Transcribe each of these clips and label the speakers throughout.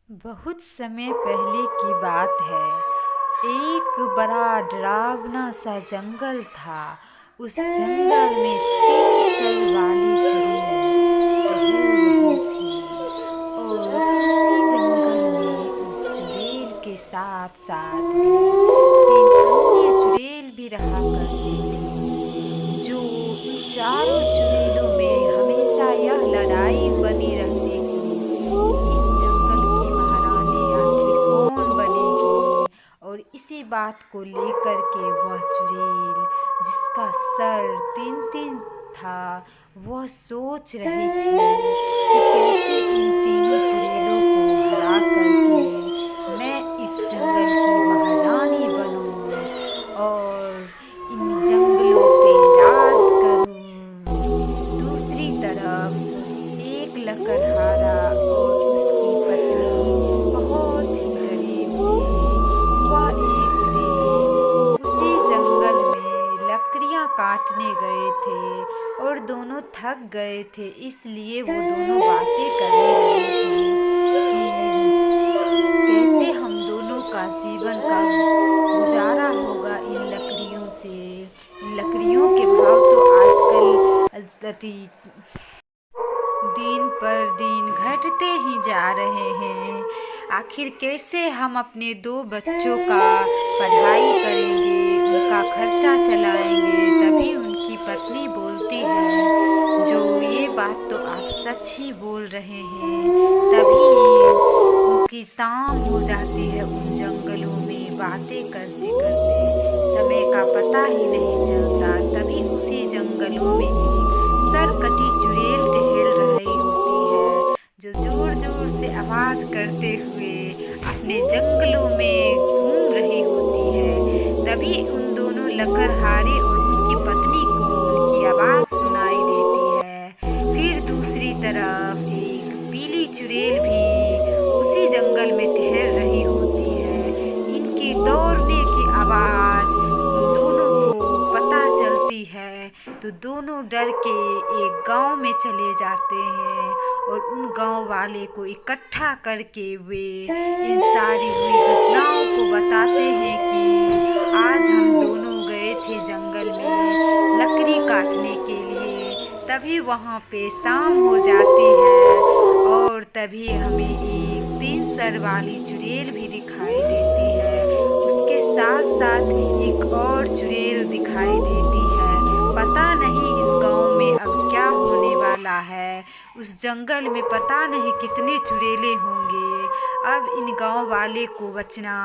Speaker 1: बहुत समय पहले की बात है। एक बड़ा डरावना सा जंगल था। उस जंगल में 3 सर वाली चुड़ैल टहल रही थी और उसी जंगल में उस चुड़ैल के साथ साथ भी 3 अन्य चुड़ैल भी रहा करती थी। जो उन चारों चुड़ैलों में हमेशा यह लड़ाई बनी रहती थी कि इस जंगल की महारानी आखिर कौन बनेगी। और इसी बात को लेकर के वह चुड़ैल जिसका सर 3 3 था, वह सोच रही थी कि कैसे इन तीनों चुड़ैलों को हरा करके मैं इस जंगल की महारानी बनूं और इन जंगलों पे राज करूं। दूसरी तरफ एक लकड़हारा और उसकी पत्नी बहुत ही गरीब थी। वह एक दिन उसी जंगल में लकड़ियां काटने गए थे और दोनों थक गए थे, इसलिए वो दोनों बातें करने लगे थे कि कैसे हम दोनों का जीवन का गुजारा होगा इन लकड़ियों से। इन लकड़ियों के भाव तो आजकल दिन पर दिन घटते ही जा रहे हैं। आखिर कैसे हम अपने 2 बच्चों का पढ़ाई करेंगे, उनका खर्चा चलाएंगे। तभी उनकी पत्नी बोलती है, जो ये बात तो आप सच ही बोल रहे हैं। तभी उनकी शाम हो जाती है उन जंगलों में बातें करते करते। समय का पता ही नहीं चलता। तभी उसी जंगलों में एक सरकटी चुड़ैल टहल रही होती है, जो जोर जोर से आवाज करते हुए अपने जंगलों में घूम रही होती है। तभी उन दोनों लकड़हारे और उसकी पत्नी को उनकी आवाज सुनाई देती है। फिर दूसरी तरफ एक पीली चुड़ैल भी उसी जंगल में टहल रही होती है। इनकी दौड़ने की आवाज उन दोनों को पता चलती है, तो दोनों डर के एक गांव में चले जाते हैं और उन गांव वाले को इकट्ठा करके वे इन सारी हुई घटनाओं को बताते हैं कि आज हम दोनों गए थे जंगल में लकड़ी काटने के लिए। तभी वहाँ पे शाम हो जाती है और तभी हमें एक 3 सर वाली चुड़ैल भी दिखाई देती है। उसके साथ साथ एक और चुड़ैल दिखाई देती है। पता नहीं इन गांव में अब क्या होने वाला है। उस जंगल में पता नहीं कितने चुड़ैले होंगे। अब इन गांव वाले को बचना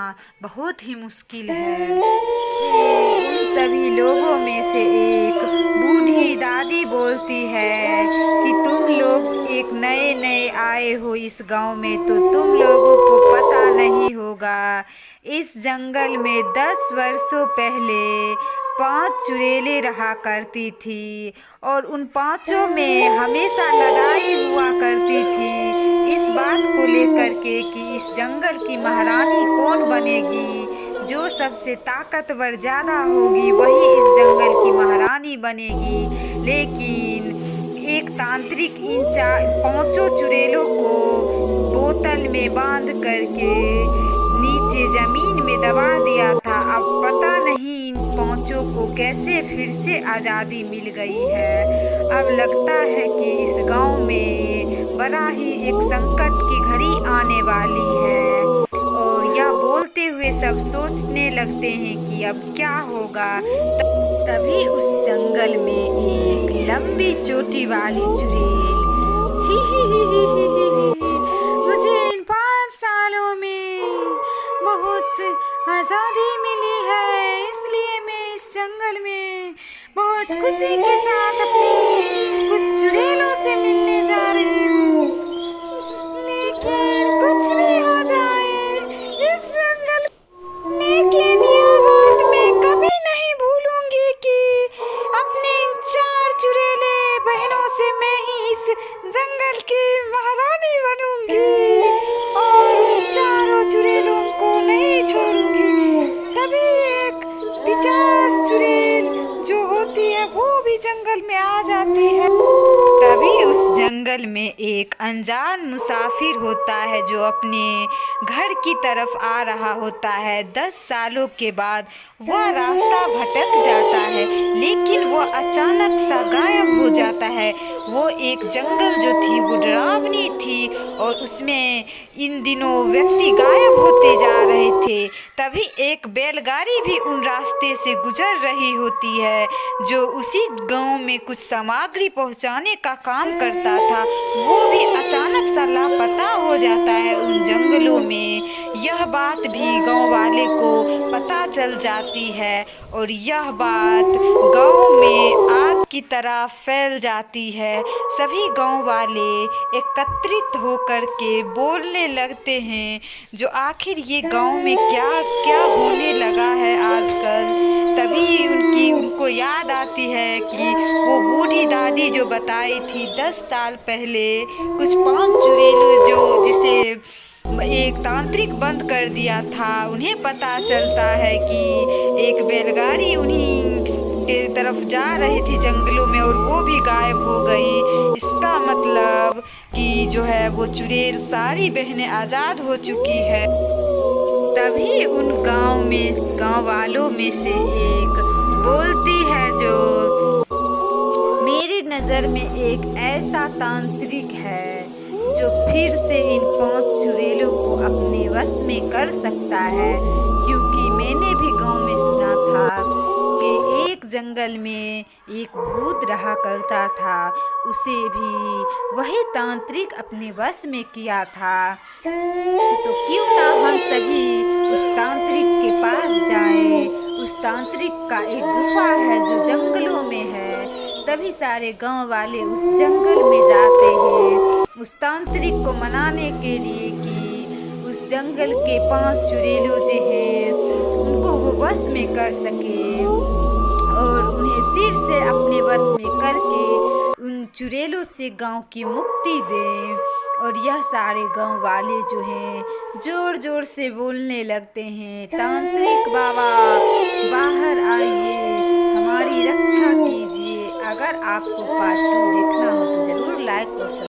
Speaker 1: बहुत ही मुश्किल है। उन सभी लोगों में से एक बूढ़ी दादी बोलती है कि तुम लोग एक नए नए आए हो इस गांव में, तो तुम लोगों को पता नहीं होगा। इस जंगल में 10 वर्षों पहले 5 चुड़ैलें रहा करती थी और उन पांचों में हमेशा लड़ाई हुआ करती थी इस बात को लेकर के कि इस जंगल की महारानी कौन बनेगी। जो सबसे ताकतवर ज़्यादा होगी वही इस जंगल की महारानी बनेगी। लेकिन एक तांत्रिक इन 5 चुड़ैलों को बोतल में बांध करके नीचे जमीन में दबा दिया था। अब पता नहीं इन 5 को कैसे फिर से आज़ादी मिल गई है। अब लगता है कि इस गांव में बड़ा ही एक संकट की घड़ी आने वाली है और यह बोलते हुए सब सोचने लगते हैं कि अब क्या होगा। तभी उस जंगल में एक लंबी चोटी वाली चुड़ैल ही मुझे इन 5 सालों में बहुत आज़ादी मिली है, इसलिए मैं इस जंगल में बहुत खुशी के साथ अपनी कुछ चुड़ैलों से मिलने जा रही हूँ। लेकिन कुछ भी हो जाए इस जंगल, लेकिन यह बात मैं कभी नहीं भूलूंगी कि अपने इन 4 चुड़ैले बहनों से मैं ही इस जंगल की महारानी बनूंगी और उन 4 चुड़ैलों को नहीं छोड़ूंगी। तभी एक पिशाच चुड़ैल जो होती है वो भी जंगल में आ जाती है। तभी उस जंगल में एक अनजान मुसाफिर होता है जो अपने घर की तरफ आ रहा होता है। 10 सालों के बाद वह रास्ता भटक जाता है, लेकिन वह अचानक सा गायब हो जाता है। वो एक जंगल जो थी वो डरावनी थी और उसमें इन दिनों व्यक्ति गायब होते जा रहे थे। तभी एक बैलगाड़ी भी उन रास्ते से गुजर रही होती है जो उसी गांव में कुछ सामग्री पहुंचाने का काम करता था। वो भी अचानक सा लापता हो जाता है उन जंगलों में। यह बात भी गांव वाले को पता चल जाती है और यह बात गांव में आग की तरह फैल जाती है। सभी गांव वाले एकत्रित होकर के बोलने लगते हैं जो आखिर ये गांव में क्या क्या होने लगा है आजकल। तभी उनको याद आती है कि वो बूढ़ी दादी जो बताई थी 10 साल पहले कुछ 5 चुड़ैल जो जिसे एक तांत्रिक बंद कर दिया था। उन्हें पता चलता है कि एक बैलगाड़ी उन्हीं के तरफ जा रही थी जंगलों में और वो भी गायब हो गई। इसका मतलब कि जो है वो चुड़ैल सारी बहनें आज़ाद हो चुकी है। तभी उन गांव वालों में से एक बोलती है जो मेरी नज़र में एक ऐसा तांत्रिक है जो फिर से इन 5 चुड़ैलों को अपने वश में कर सकता है। क्योंकि मैंने भी गांव में सुना था कि एक जंगल में एक भूत रहा करता था, उसे भी वही तांत्रिक अपने वश में किया था। तो क्यों ना हम सभी उस तांत्रिक के पास जाएं। उस तांत्रिक का एक गुफा है जो जंगलों में है। तभी सारे गांव वाले उस जंगल में जाते हैं उस तांत्रिक को मनाने के लिए कि उस जंगल के 5 चुड़ैलों जो हैं उनको वो वश में कर सके और उन्हें फिर से अपने वश में करके उन चुड़ैलों से गांव की मुक्ति दें। और यह सारे गांव वाले जो हैं जोर जोर से बोलने लगते हैं तांत्रिक बाबा